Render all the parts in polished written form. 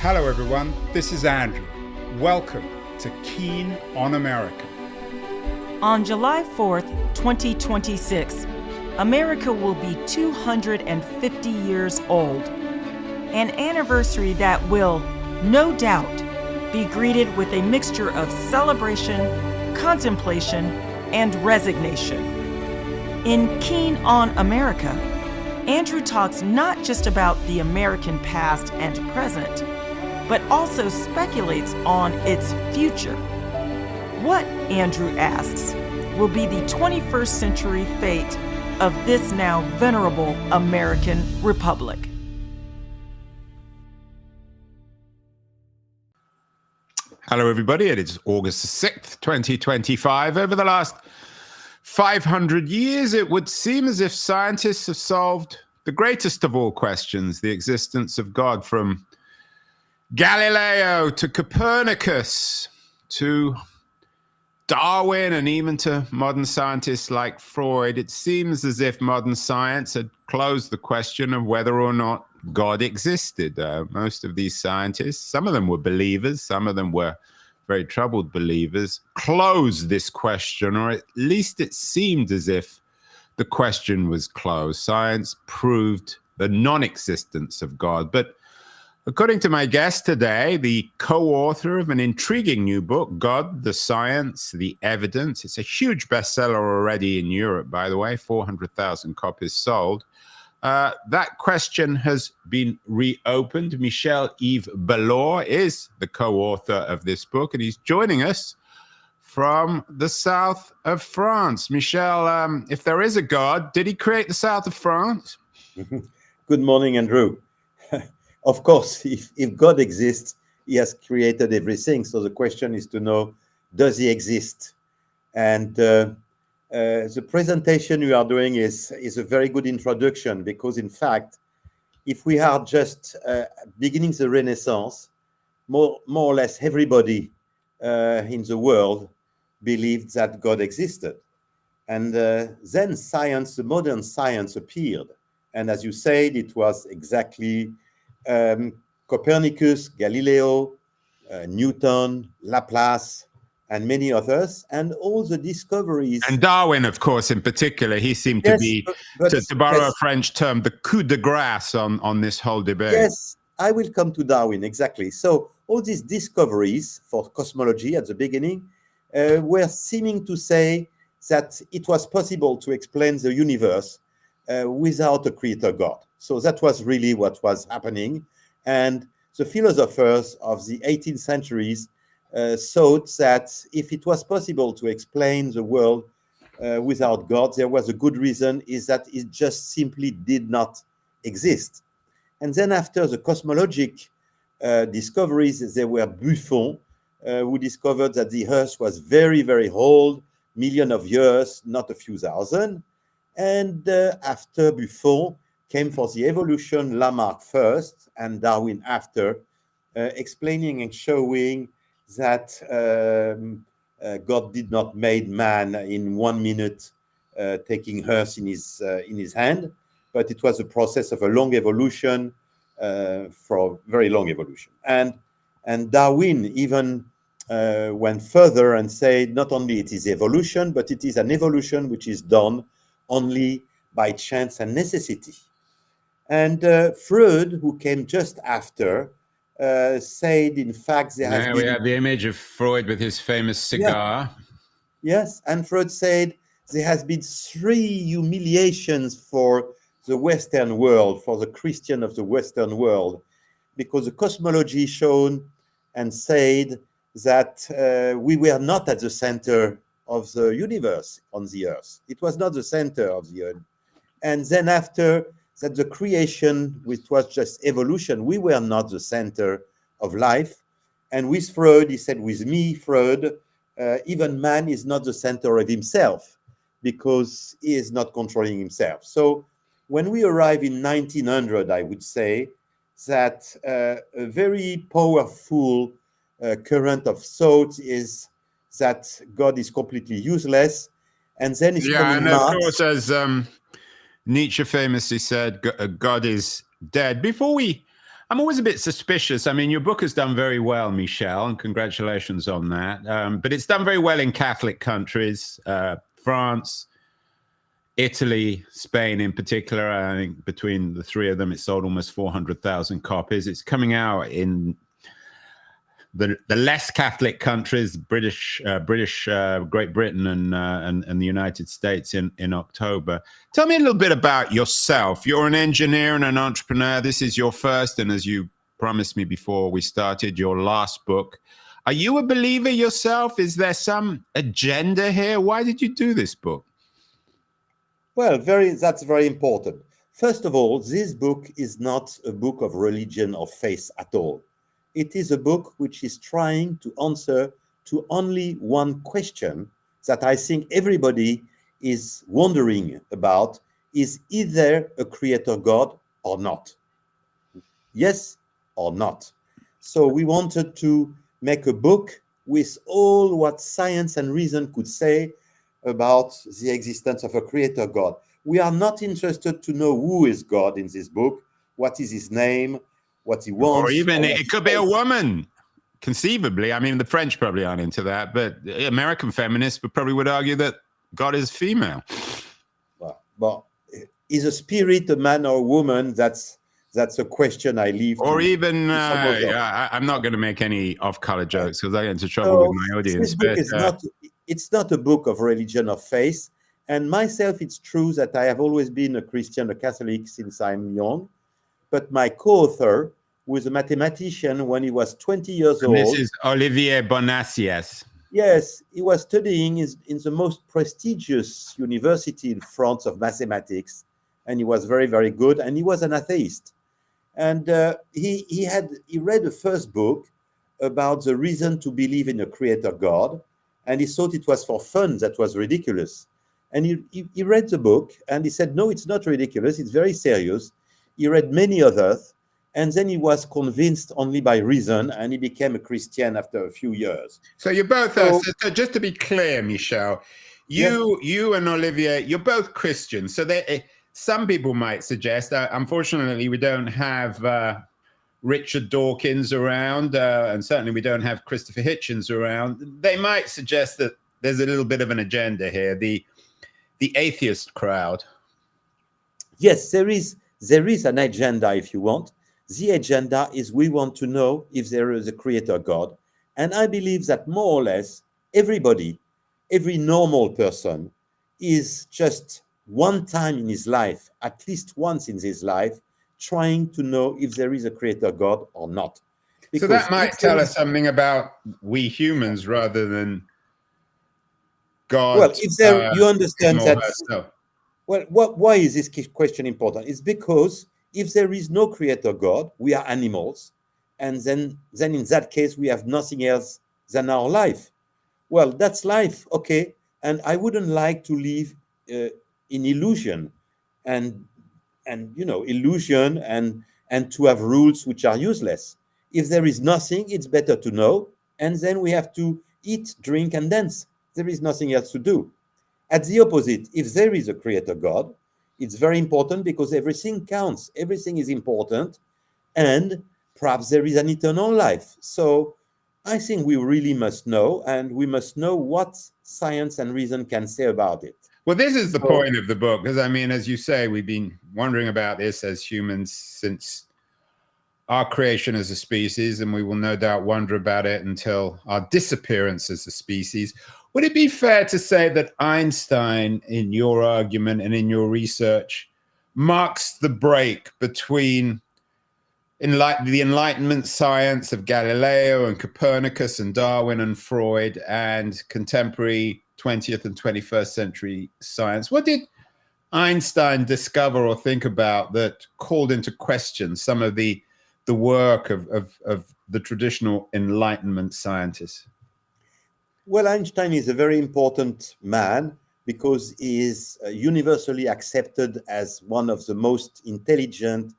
Hello everyone, this is Andrew. Welcome to Keen on America. On July 4th, 2026, America will be 250 years old. An anniversary that will, no doubt, be greeted with a mixture of celebration, contemplation, and resignation. In Keen on America, Andrew talks not just about the American past and present, but also speculates on its future. What, Andrew asks, will be the 21st century fate of this now venerable American republic? Hello everybody, it is August the 6th, 2025. Over the last 500 years, it would seem as if scientists have solved the greatest of all questions, the existence of God, from Galileo to Copernicus to Darwin and even to modern scientists like Freud. It seems as if modern science had closed the question of whether or not God existed. Most of these scientists, some of them were believers, some of them were very troubled believers, closed this question, or at least it seemed as if the question was closed. Science proved the non-existence of God. But according to my guest today, the co-author of an intriguing new book, God, the Science, the Evidence. It's a huge bestseller already in Europe, by the way, 400,000 copies sold. That question has been reopened. Michel-Yves Bollore is the co-author of this book, and he's joining us from the south of France. Michel, if there is a God, did he create the south of France? Good morning, Andrew. Of course, if God exists, he has created everything. So the question is to know, does he exist? And the presentation you are doing is a very good introduction, because in fact, if we are just beginning the Renaissance, more or less everybody in the world believed that God existed. And then science, the modern science appeared. And as you said, it was exactly Copernicus, Galileo, Newton, Laplace, and many others, and all the discoveries. And Darwin, of course, in particular, he seemed to be, to borrow a French term, the coup de grace on this whole debate. Yes, I will come to Darwin, exactly. So all these discoveries for cosmology at the beginning were seeming to say that it was possible to explain the universe without a creator God. So that was really what was happening. And the philosophers of the 18th centuries thought that if it was possible to explain the world without God, there was a good reason, is that it just simply did not exist. And then after the cosmologic discoveries, there were Buffon, who discovered that the Earth was very, very old, millions of years, not a few thousand. And after Buffon came for the evolution, Lamarck first and Darwin after, explaining and showing that God did not make man in 1 minute, taking Earth in his hand, but it was a process of a long evolution, for a very long evolution. And Darwin even went further and said not only it is evolution, but it is an evolution which is done only by chance and necessity. And Freud, who came just after, said, in fact, there has been... We have the image of Freud with his famous cigar. Yeah. Yes, and Freud said there has been 3 humiliations for the Western world, for the Christian of the Western world, because the cosmology shown and said that we were not at the center of the universe on the Earth. It was not the center of the Earth. And then after that, the creation, which was just evolution, we were not the center of life. And with Freud, he said, with me, Freud, even man is not the center of himself, because he is not controlling himself. So when we arrive in 1900, I would say that a very powerful current of thought is that God is completely useless. And then it's coming Marx. Of course, as Nietzsche famously said, God is dead. Before we I'm always a bit suspicious. I mean, your book has done very well, Michel, and congratulations on that. But it's done very well in Catholic countries, France, Italy, Spain in particular. I think between the three of them, it sold almost 400,000 copies. It's coming out in the less Catholic countries, British, Great Britain, and the United States in October. Tell me a little bit about yourself. You're an engineer and an entrepreneur. This is your first, and as you promised me before we started, your last book. Are you a believer yourself? Is there some agenda here? Why did you do this book? Well, that's very important. First of all, this book is not a book of religion or faith at all. It is a book which is trying to answer to only one question that I think everybody is wondering about: is either a creator God or not? Yes or not? So we wanted to make a book with all what science and reason could say about the existence of a creator God. We are not interested to know who is God in this book, what is his name, what he wants. Or even it could be a woman, conceivably. I mean, the French probably aren't into that, but American feminists probably would argue that God is female. But is a spirit a man or a woman? That's a question I leave. Or even, I'm not going to make any off-color jokes because I get into trouble with my audience. This book is it's not a book of religion or faith. And myself, it's true that I have always been a Christian, a Catholic since I'm young. But my co-author was a mathematician when he was 20 years old. This is Olivier Bonacieux. Yes, he was studying in the most prestigious university in France of mathematics, and he was very, very good. And he was an atheist. And he read the first book about the reason to believe in a creator God, and he thought it was for fun. That was ridiculous. And he read the book, and he said, no, it's not ridiculous. It's very serious. He read many others, and then he was convinced only by reason, and he became a Christian after a few years. So you're both, so just to be clear, Michel, you and Olivier, you're both Christians. So some people might suggest, unfortunately, we don't have Richard Dawkins around, and certainly we don't have Christopher Hitchens around. They might suggest that there's a little bit of an agenda here, the atheist crowd. Yes, there is an agenda, if you want. The agenda is we want to know if there is a creator God. And I believe that more or less everybody, every normal person, is just one time in his life, at least once in his life, trying to know if there is a creator God or not. Because so that might tell us something about we humans rather than God. Well, if there, you understand that. Well, why is this question important? It's because if there is no creator God, we are animals, and then in that case we have nothing else than our life. Well, that's life, okay, and I wouldn't like to live in illusion, and illusion, and to have rules which are useless. If there is nothing, it's better to know, and then we have to eat, drink, and dance. There is nothing else to do. At the opposite, if there is a creator God, it's very important because everything counts. Everything is important, and perhaps there is an eternal life. So I think we really must know, and we must know what science and reason can say about it. Well, this is the point of the book, because I mean, as you say, we've been wondering about this as humans since our creation as a species, and we will no doubt wonder about it until our disappearance as a species. Would it be fair to say that Einstein, in your argument and in your research, marks the break between the Enlightenment science of Galileo and Copernicus and Darwin and Freud and contemporary 20th and 21st century science? What did Einstein discover or think about that called into question some of the work of the traditional Enlightenment scientists? Well, Einstein is a very important man because he is universally accepted as one of the most intelligent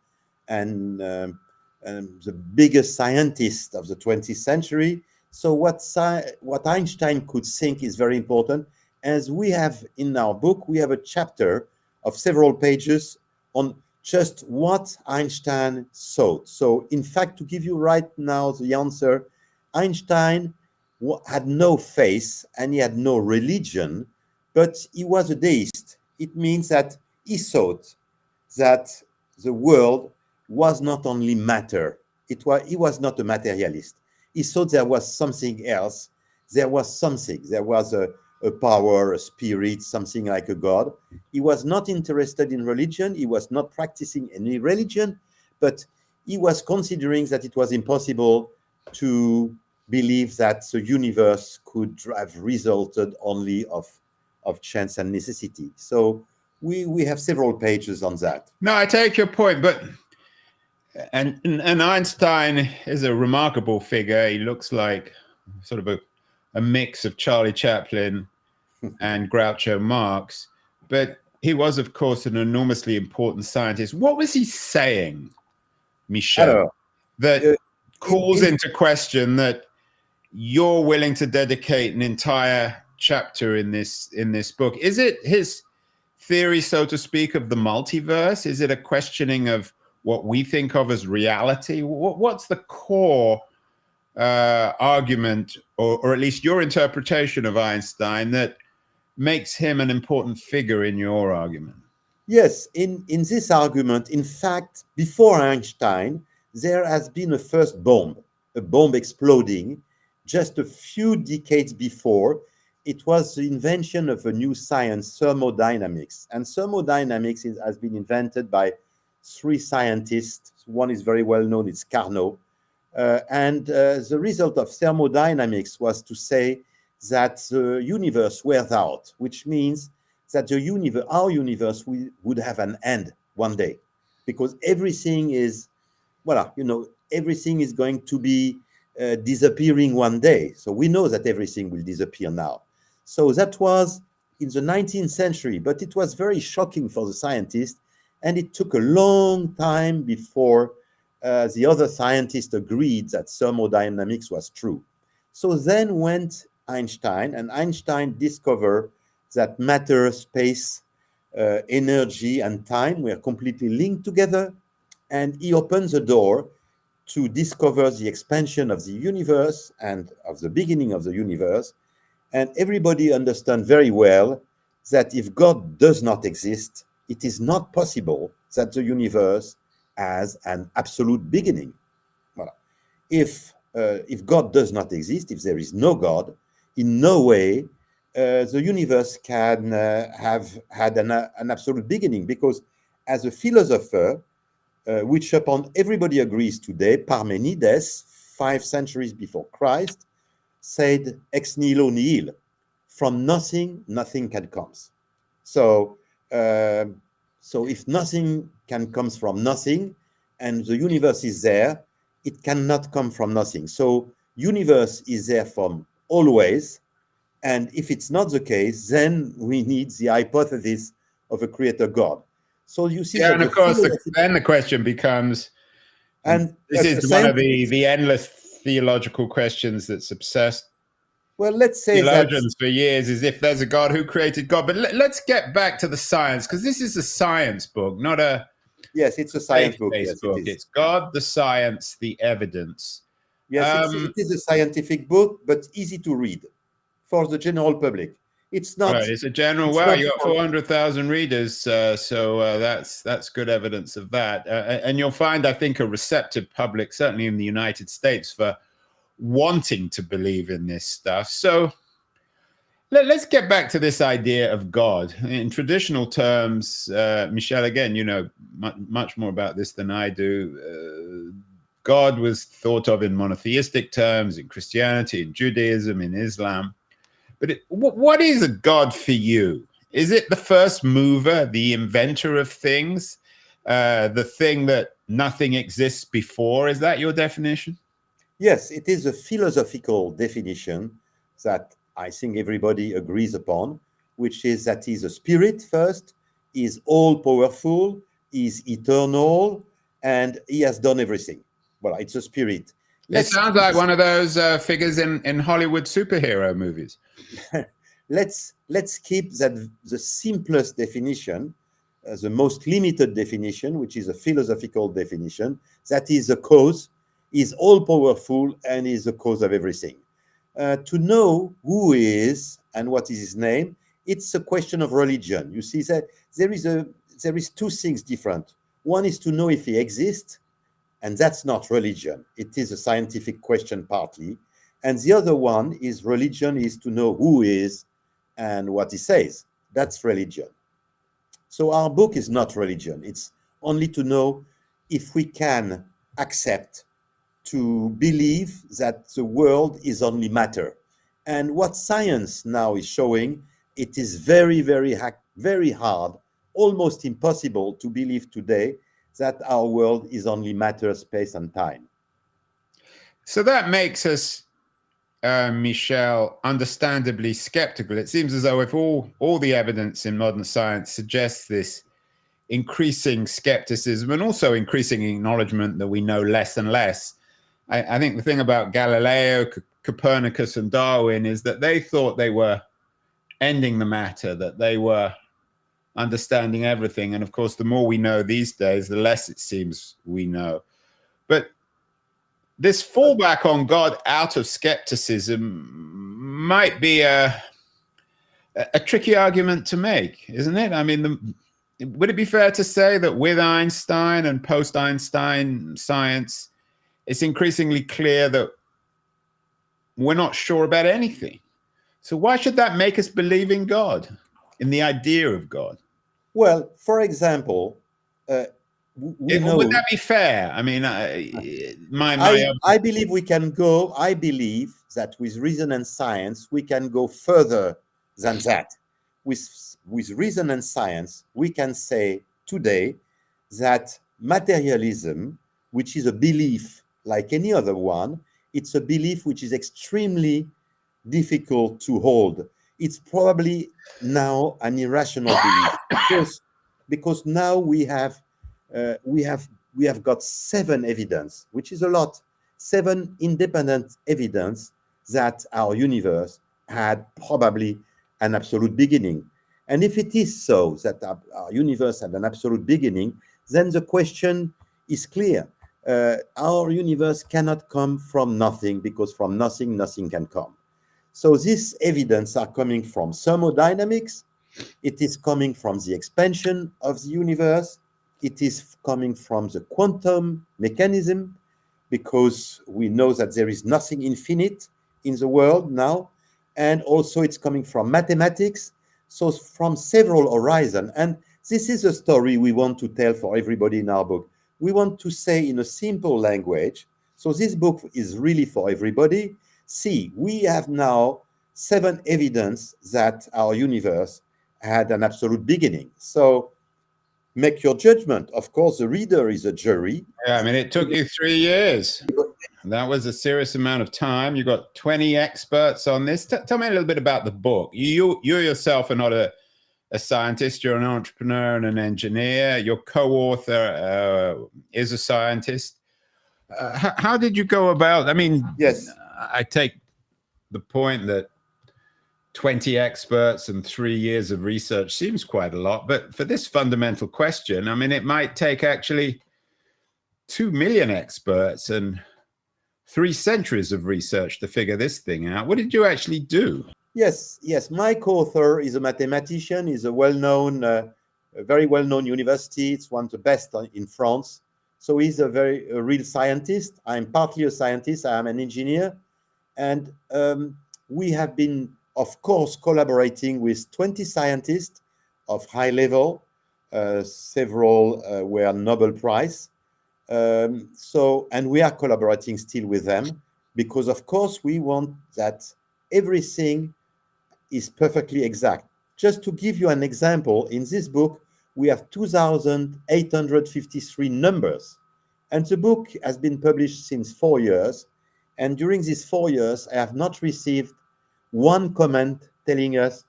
and the biggest scientist of the 20th century. So what Einstein could think is very important. As we have in our book, we have a chapter of several pages on just what Einstein thought. So, in fact, to give you right now the answer, Einstein had no faith and he had no religion, but he was a deist. It means that he thought that the world was not only matter. He was not a materialist. He thought there was something else. There was something. There was a power, a spirit, something like a God. He was not interested in religion. He was not practicing any religion, but he was considering that it was impossible to believe that the universe could have resulted only of chance and necessity. So we have several pages on that. No, I take your point, but and Einstein is a remarkable figure. He looks like sort of a mix of Charlie Chaplin and Groucho Marx, but he was, of course, an enormously important scientist. What was he saying, Michel, that calls into question that you're willing to dedicate an entire chapter in this book? Is it his theory, so to speak, of the multiverse? Is it a questioning of what we think of as reality? What's the core argument, or at least your interpretation of Einstein, that makes him an important figure in your argument? Yes, in this argument, in fact, before Einstein, there has been a first bomb, a bomb exploding just a few decades before. It was the invention of a new science, thermodynamics. And thermodynamics has been invented by three scientists. One is very well known, it's Carnot. The result of thermodynamics was to say that the universe wears out, which means that our universe would have an end one day, because everything is, everything is going to be disappearing one day. So we know that everything will disappear now. So that was in the 19th century, but it was very shocking for the scientists, and it took a long time before the other scientists agreed that thermodynamics was true. So then went Einstein, and Einstein discovered that matter, space, energy, and time were completely linked together, and he opened the door to discover the expansion of the universe and of the beginning of the universe. And everybody understands very well that if God does not exist, it is not possible that the universe has an absolute beginning. Voilà. If God does not exist, if there is no God, in no way the universe can have had an absolute beginning, because as a philosopher, which upon everybody agrees today, Parmenides, 5 centuries before Christ, said ex nihilo nihil, from nothing, nothing can come. So if nothing can come from nothing, and the universe is there, it cannot come from nothing. So universe is there from always, and if it's not the case, then we need the hypothesis of a creator God. So you see, and of course, then the question becomes, and this is one of the endless theological questions that's obsessed let's say theologians for years, is if there's a God, who created God. But let's get back to the science, because this is a science book, not a it's a science book. Yes, it's God, the science, the evidence. Yes, it is a scientific book, but easy to read for the general public. It's not. Right, it's a general. Wow, you got 400,000 readers, so that's good evidence of that. And you'll find, I think, a receptive public, certainly in the United States, for wanting to believe in this stuff. So let's get back to this idea of God. In traditional terms, Michel, again, you know much more about this than I do. God was thought of in monotheistic terms in Christianity, in Judaism, in Islam. But what is a God for you? Is it the first mover, the inventor of things, the thing that nothing exists before? Is that your definition? Yes, it is a philosophical definition that I think everybody agrees upon, which is that he's a spirit first, he's all-powerful, he's eternal, and he has done everything. Well, it's a spirit. It sounds like one of those figures in Hollywood superhero movies. Let's keep that the simplest definition, the most limited definition, which is a philosophical definition, that is a cause, is all-powerful, and is the cause of everything. To know who is and what is his name, it's a question of religion. You see that there is two things different. One is to know if he exists, and that's not religion. It is a scientific question partly. And the other one is religion is to know who is and what he says. That's religion. So our book is not religion. It's only to know if we can accept to believe that the world is only matter. And what science now is showing, it is very, very hard, almost impossible to believe today that our world is only matter, space, and time. So that makes us, Michel, understandably skeptical. It seems as though if all the evidence in modern science suggests this increasing skepticism and also increasing acknowledgement that we know less and less, I think the thing about Galileo, Copernicus, and Darwin is that they thought they were ending the matter, that they were understanding everything. And of course, the more we know these days, the less it seems we know. But this fallback on God out of skepticism might be a tricky argument to make, isn't it? I mean, would it be fair to say that with Einstein and post-Einstein science, it's increasingly clear that we're not sure about anything? So why should that make us believe in God, in the idea of God? Well, for example, we know. Would that be fair? I mean, I believe we can go. I believe that with reason and science, we can go further than that. With reason and science, we can say today that materialism, which is a belief like any other one, it's a belief which is extremely difficult to hold. It's probably now an irrational belief because now we have got 7 evidence, which is a lot, 7 independent evidence that our universe had probably an absolute beginning. And if it is so that our universe had an absolute beginning, then the question is clear. Our universe cannot come from nothing, because from nothing, nothing can come. So this evidence are coming from thermodynamics. It is coming from the expansion of the universe. It is coming from the quantum mechanism, because we know that there is nothing infinite in the world now. And also it's coming from mathematics. So from several horizons. And this is a story we want to tell for everybody in our book. We want to say in a simple language. So this book is really for everybody. See, we have now 7 evidence that our universe had an absolute beginning. So make your judgment. Of course, the reader is a jury. Yeah, I mean, it took you 3 years. That was a serious amount of time. You got 20 experts on this. Tell me a little bit about the book. You yourself are not a scientist. You're an entrepreneur and an engineer. Your co-author is a scientist. How did you go about? I mean, yes, I take the point that 20 experts and 3 years of research seems quite a lot. But for this fundamental question, I mean, it might take actually 2 million experts and 3 centuries of research to figure this thing out. What did you actually do? Yes. My co-author is a mathematician. He's a very well-known university. It's one of the best in France. So he's a real scientist. I'm partly a scientist. I am an engineer. And we have been, of course, collaborating with 20 scientists of high level. Several were Nobel Prize. And we are collaborating still with them because, of course, we want that everything is perfectly exact. Just to give you an example, in this book, we have 2,853 numbers. And the book has been published since 4 years. And during these 4 years, I have not received one comment telling us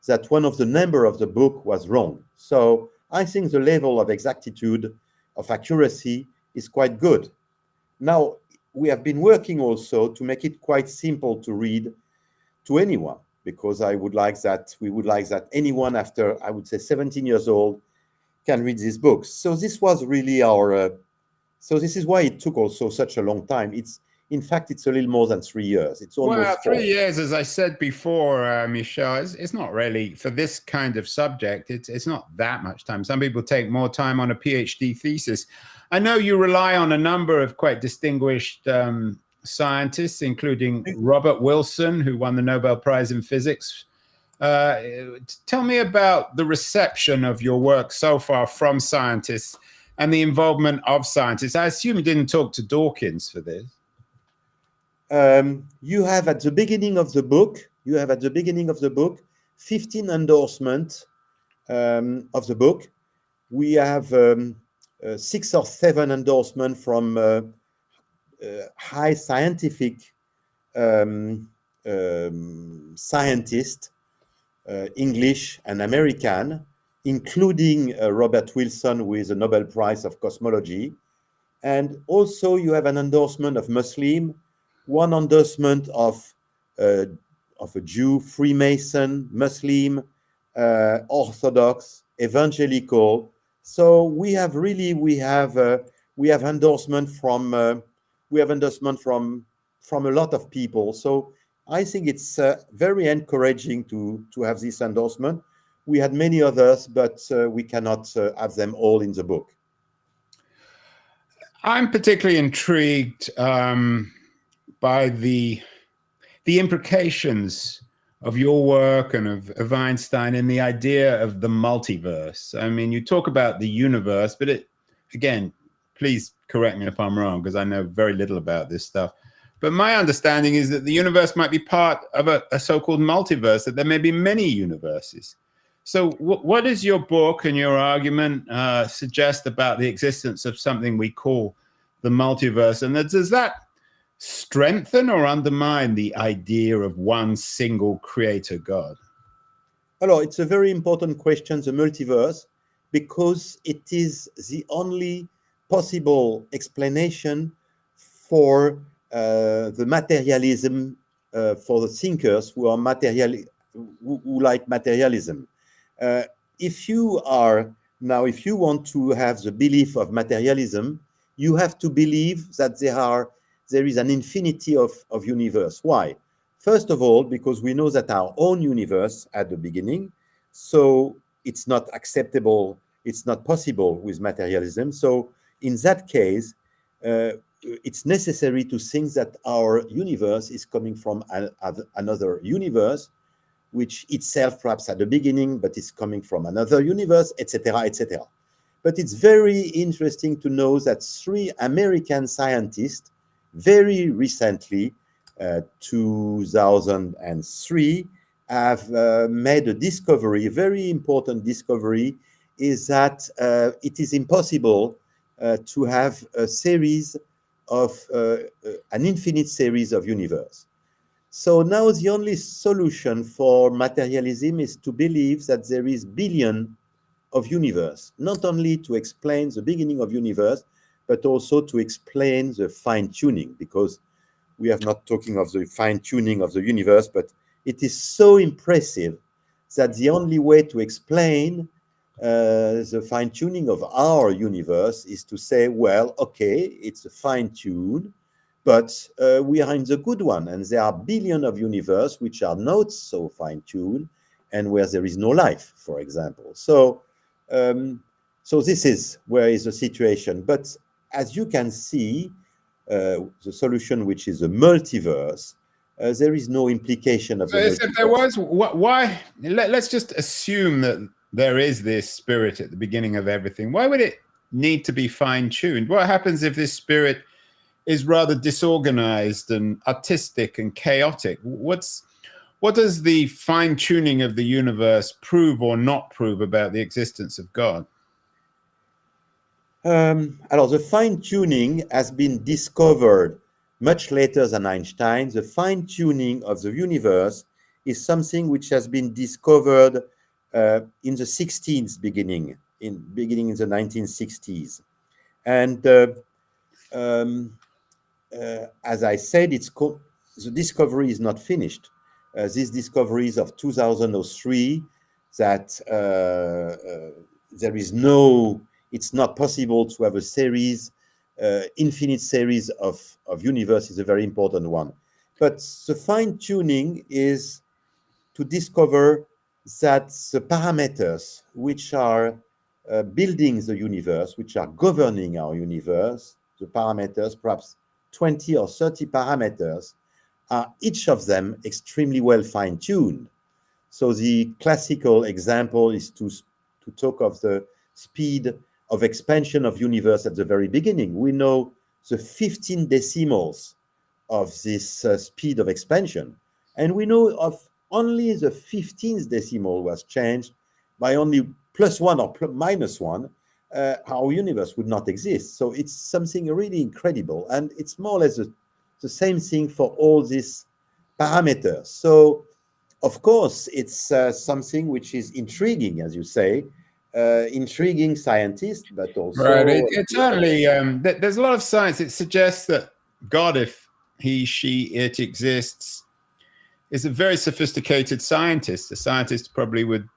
that one of the number of the book was wrong. So I think the level of exactitude, of accuracy, is quite good. Now, we have been working also to make it quite simple to read to anyone, because we would like that anyone after, I would say, 17 years old can read these books. So this was really our. So this is why it took also such a long time. In fact, it's a little more than 3 years. It's Well, almost 4. 3 years, as I said before, Michel, it's not really for this kind of subject. It's not that much time. Some people take more time on a PhD thesis. I know you rely on a number of quite distinguished scientists, including Robert Wilson, who won the Nobel Prize in Physics. Tell me about the reception of your work so far from scientists and the involvement of scientists. I assume you didn't talk to Dawkins for this. You have at the beginning of the book, 15 endorsements of the book. We have 6 or 7 endorsements from high scientific scientists, English and American, including Robert Wilson, who is a Nobel Prize of Cosmology. And also you have an endorsement of Muslim, one endorsement of a Jew, Freemason, Muslim, Orthodox, Evangelical. So we have endorsement from a lot of people. So I think it's very encouraging to have this endorsement. We had many others, but we cannot have them all in the book. I'm particularly intrigued by the implications of your work and of Einstein and the idea of the multiverse. I mean, you talk about the universe, but again, please correct me if I'm wrong, because I know very little about this stuff. But my understanding is that the universe might be part of a so-called multiverse, that there may be many universes. So what does your book and your argument suggest about the existence of something we call the multiverse? And does that strengthen or undermine the idea of one single creator God? Alors, it's a very important question, the multiverse, because it is the only possible explanation for the materialism, for the thinkers who are who like materialism. If you want to have the belief of materialism, you have to believe that there is an infinity of universe. Why? First of all, because we know that our own universe at the beginning, so it's not acceptable, it's not possible with materialism. So in that case, it's necessary to think that our universe is coming from another universe, which itself perhaps at the beginning, but is coming from another universe, etc., etc. But it's very interesting to know that 3 American scientists very recently, 2003, have made a discovery, a very important discovery, is that it is impossible to have a series of an infinite series of universe. So now the only solution for materialism is to believe that there is billion of universe, not only to explain the beginning of universe, but also to explain the fine-tuning, because we are not talking of the fine-tuning of the universe, but it is so impressive that the only way to explain the fine-tuning of our universe is to say, well, okay, it's a fine-tune, but we are in the good one, and there are billions of universe which are not so fine-tuned, and where there is no life, for example. So this is where is the situation. But as you can see, the solution, which is a multiverse, there is no implication of the multiverse. If there was, why? Let's just assume that there is this spirit at the beginning of everything. Why would it need to be fine-tuned? What happens if this spirit is rather disorganized and artistic and chaotic? What does the fine-tuning of the universe prove or not prove about the existence of God? Alors, the fine-tuning has been discovered much later than Einstein. The fine-tuning of the universe is something which has been discovered in the 60s, beginning in the 1960s. And as I said, the discovery is not finished. These discoveries of 2003 that there is no, it's not possible to have a series, infinite series of universe is a very important one. But the fine tuning is to discover that the parameters which are building the universe, which are governing our universe, the parameters, perhaps 20 or 30 parameters, are each of them extremely well fine-tuned. So the classical example is to talk of the speed of expansion of universe at the very beginning. We know the 15 decimals of this speed of expansion, and we know of only the 15th decimal was changed by only +1 or -1, our universe would not exist. So it's something really incredible, and it's more or less the same thing for all these parameters. So of course, it's something which is intriguing, as you say, intriguing scientists, but also... Right. It certainly, there's a lot of science. It suggests that God, if he, she, it exists, is a very sophisticated scientist. A scientist probably would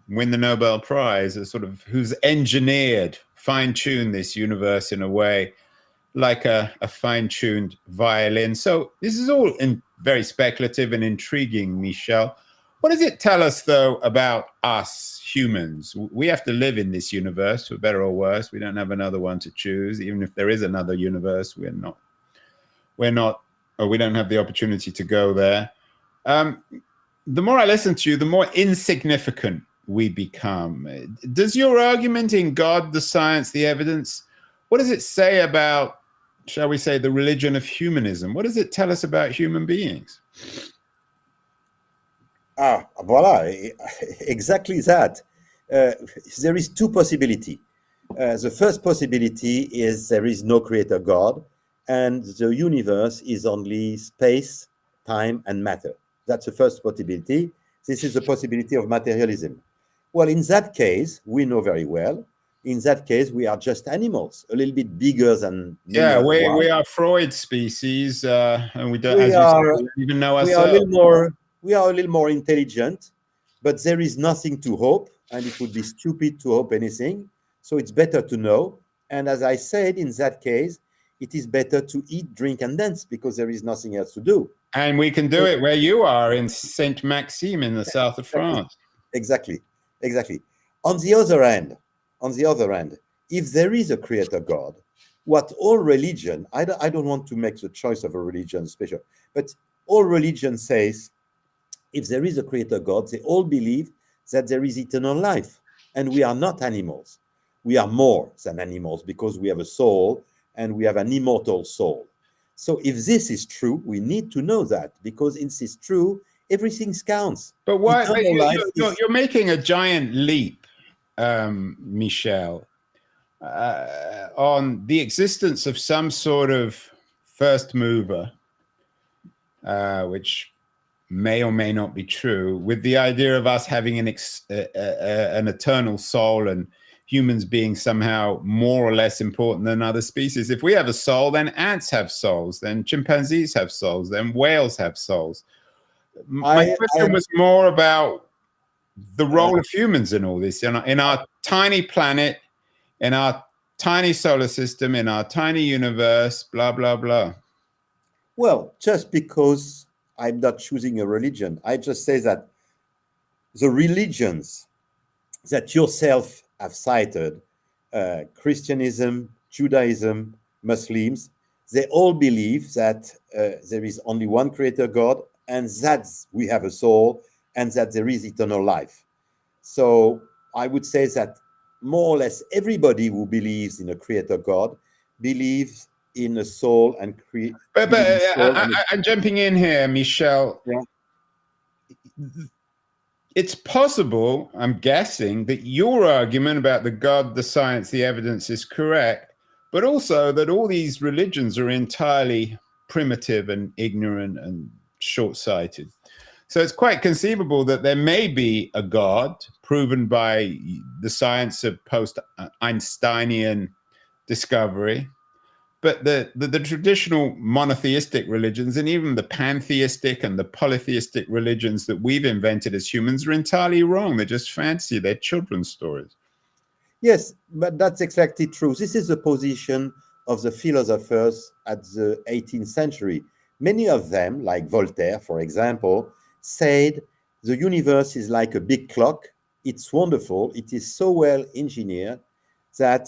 win the Nobel Prize, a sort of who's engineered, fine-tuned this universe in a way like a fine-tuned violin. So this is all very speculative and intriguing, Michel. What does it tell us, though, about us humans? We have to live in this universe, for better or worse. We don't have another one to choose. Even if there is another universe, we don't have the opportunity to go there. The more I listen to you, the more insignificant we become. Does your argument in God, the science, the evidence, what does it say about, shall we say, the religion of humanism? What does it tell us about human beings? Voila, exactly that. There is two possibilities. The first possibility is there is no creator God, and the universe is only space, time, and matter. That's the first possibility. This is the possibility of materialism. Well, in that case, we know very well, in that case, we are just animals, a little bit bigger than... Yeah, we are Freud's species, and we don't, even know ourselves. We are a little more intelligent, but there is nothing to hope, and it would be stupid to hope anything. So it's better to know. And as I said, in that case, it is better to eat, drink, and dance, because there is nothing else to do. And we can do it where you are in Saint Maxime in the south of France. Exactly. On the other hand, if there is a creator God, what all religion, I don't want to make the choice of a religion special, but all religion says, if there is a creator God, they all believe that there is eternal life. And we are not animals. We are more than animals, because we have a soul and we have an immortal soul. So if this is true, we need to know that, because if it's true, everything counts. But why? You're making a giant leap, Michel, on the existence of some sort of first mover, which may or may not be true, with the idea of us having an eternal soul and humans being somehow more or less important than other species. If we have a soul, then ants have souls, then chimpanzees have souls, then whales have souls. My question was more about the role of humans in all this, in our tiny planet, in our tiny solar system, in our tiny universe, blah, blah, blah. Well, just because I'm not choosing a religion, I just say that the religions that yourself have cited, Christianism, Judaism, Muslims, they all believe that there is only one creator God, and that we have a soul, and that there is eternal life. So I would say that more or less everybody who believes in a creator God believes in a soul and create. But I'm jumping in here, Michel. Yeah. It's possible, I'm guessing, that your argument about the God, the science, the evidence is correct, but also that all these religions are entirely primitive and ignorant and short-sighted. So it's quite conceivable that there may be a God proven by the science of post-Einsteinian discovery, but the traditional monotheistic religions, and even the pantheistic and the polytheistic religions that we've invented as humans, are entirely wrong. They're just fantasy. They're children's stories. Yes, but that's exactly true. This is the position of the philosophers at the 18th century. Many of them, like Voltaire, for example, said the universe is like a big clock. It's wonderful. It is so well engineered that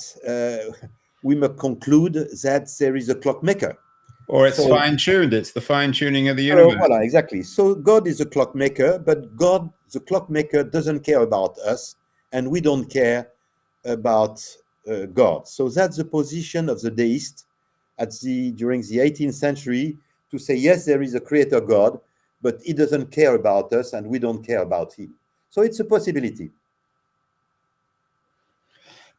we must conclude that there is a clockmaker. Or it's So, fine-tuned. It's the fine-tuning of the universe. voilà, exactly. So God is a clockmaker, but God, the clockmaker, doesn't care about us, and we don't care about God. So that's the position of the deist during the 18th century, to say, yes, there is a creator God, but he doesn't care about us and we don't care about him. So it's a possibility.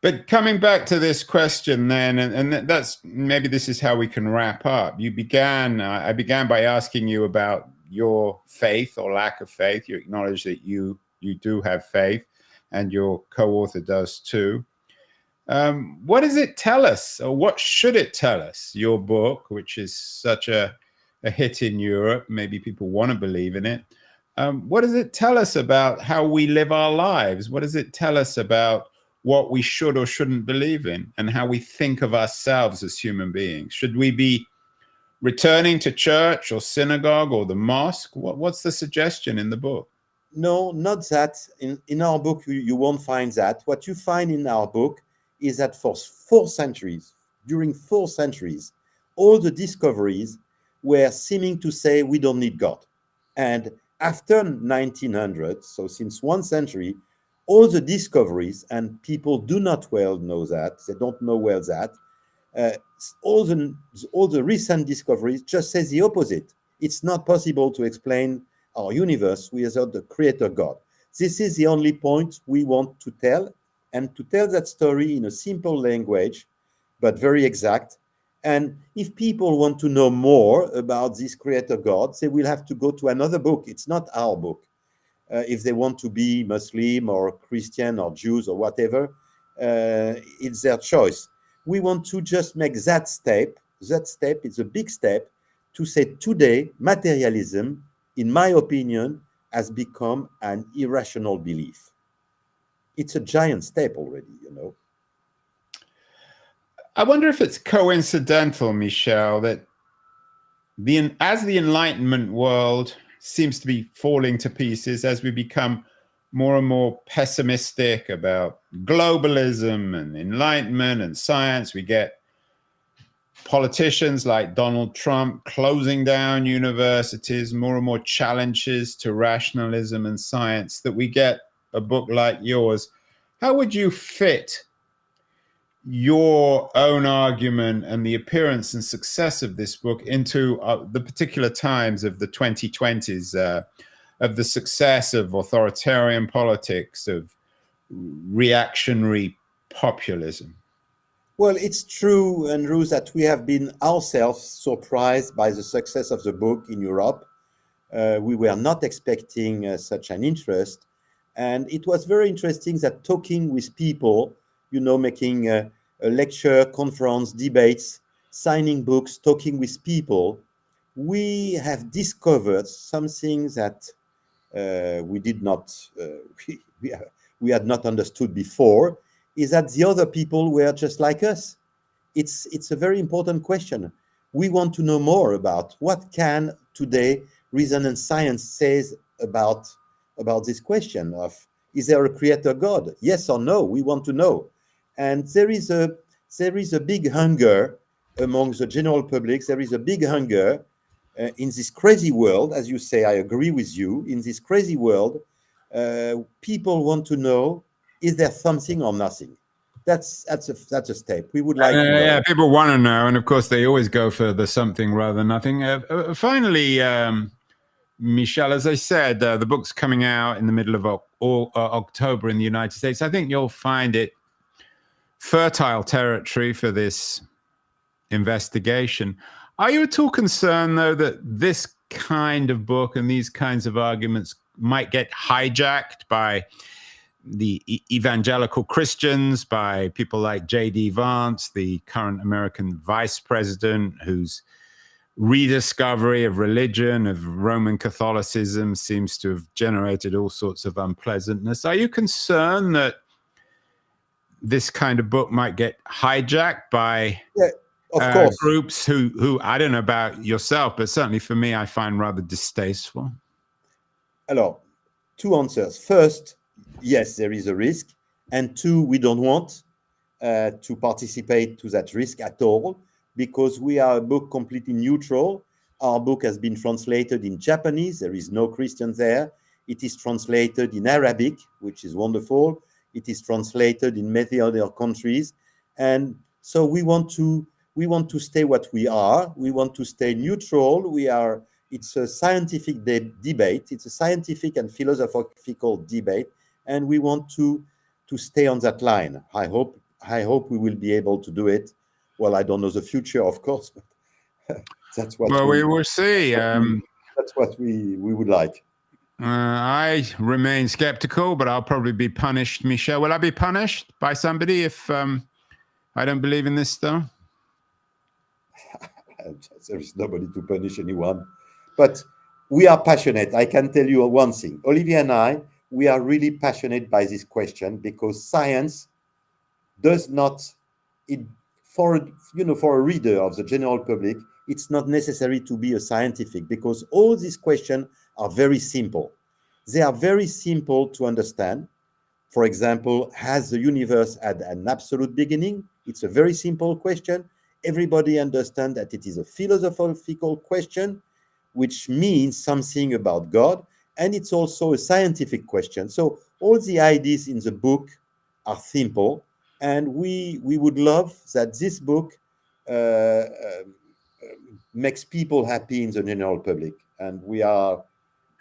But coming back to this question then, and that's maybe this is how we can wrap up. I began by asking you about your faith or lack of faith. You acknowledge that you do have faith, and your co-author does too. What does it tell us, or what should it tell us, your book, which is such a hit in Europe? Maybe people want to believe in it. What does it tell us about how we live our lives? What does it tell us about what we should or shouldn't believe in, and how we think of ourselves as human beings? Should we be returning to church or synagogue or the mosque? What's the suggestion in the book? No, not that. In our book, you won't find that. What you find in our book is that for 4 centuries, during 4 centuries, all the discoveries were seeming to say we don't need God. And after 1900, so since 1 century, all the discoveries, and people do not well know that, they don't know well that, all the recent discoveries just say the opposite. It's not possible to explain our universe without the creator God. This is the only point we want to tell, and to tell that story in a simple language, but very exact. And if people want to know more about this creator God, they will have to go to another book. It's not our book. If they want to be Muslim or Christian or Jews or whatever, it's their choice. We want to just make that step. That step is a big step to say today, materialism, in my opinion, has become an irrational belief. It's a giant step already, you know. I wonder if it's coincidental, Michel, that as the Enlightenment world seems to be falling to pieces, as we become more and more pessimistic about globalism and enlightenment and science, we get politicians like Donald Trump closing down universities, more and more challenges to rationalism and science, that we get a book like yours. How would you fit your own argument and the appearance and success of this book into the particular times of the 2020s, of the success of authoritarian politics, of reactionary populism? Well, it's true, Andrew, that we have been ourselves surprised by the success of the book in Europe. We were not expecting such an interest. And it was very interesting that talking with people, you know, making a lecture, conference, debates, signing books, talking with people, we have discovered something that we did not, we had not understood before, is that the other people were just like us. It's a very important question. We want to know more about what can today reason and science says about this question of, is there a creator God? Yes or no? We want to know. And there is a big hunger among the general public. There is a big hunger in this crazy world, as you say. I agree with you. In this crazy world, people want to know: is there something or nothing? That's a step we would like to know. Yeah, people want to know, and of course, they always go for the something rather than nothing. Finally, Michel, as I said, the book's coming out in the middle of October in the United States. I think you'll find it fertile territory for this investigation. Are you at all concerned, though, that this kind of book and these kinds of arguments might get hijacked by the evangelical Christians, by people like J.D. Vance, the current American vice president, whose rediscovery of religion, of Roman Catholicism, seems to have generated all sorts of unpleasantness? Are you concerned that this kind of book might get hijacked by Yeah, of course. groups who I don't know about yourself, but certainly for me, I find rather distasteful? Alors, two answers. First, yes, there is a risk. And two, we don't want to participate to that risk at all, because we are a book completely neutral. Our book has been translated in Japanese. There is no Christian there. It is translated in Arabic, which is wonderful. It is translated in many other countries. And so we want to stay what we are. We want to stay neutral. It's a scientific debate. It's a scientific and philosophical debate. And we want to stay on that line. I hope we will be able to do it. Well, I don't know the future, of course, but that's what we will see. That's what we would like. I remain skeptical, but I'll probably be punished. Michel, will I be punished by somebody if I don't believe in this stuff? There is nobody to punish anyone. But we are passionate. I can tell you one thing. Olivier and I, we are really passionate by this question, because science does not, for a reader of the general public, it's not necessary to be a scientific, because all these questions are very simple. They are very simple to understand. For example, has the universe had an absolute beginning? It's a very simple question. Everybody understands that it is a philosophical question, which means something about God, and it's also a scientific question. So all the ideas in the book are simple, and we would love that this book makes people happy in the general public. And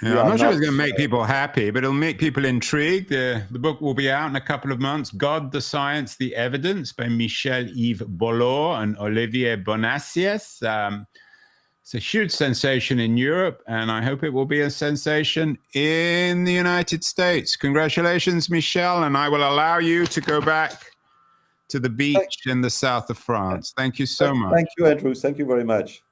I'm not sure it's going to make people happy, but it'll make people intrigued. The book will be out in a couple of months. God, the Science, the Evidence by Michel-Yves Bollore and Olivier Bonacieux. It's a huge sensation in Europe, and I hope it will be a sensation in the United States. Congratulations, Michel, and I will allow you to go back to the beach in the south of France. Thank you so much. Thank you, Andrew. Thank you very much.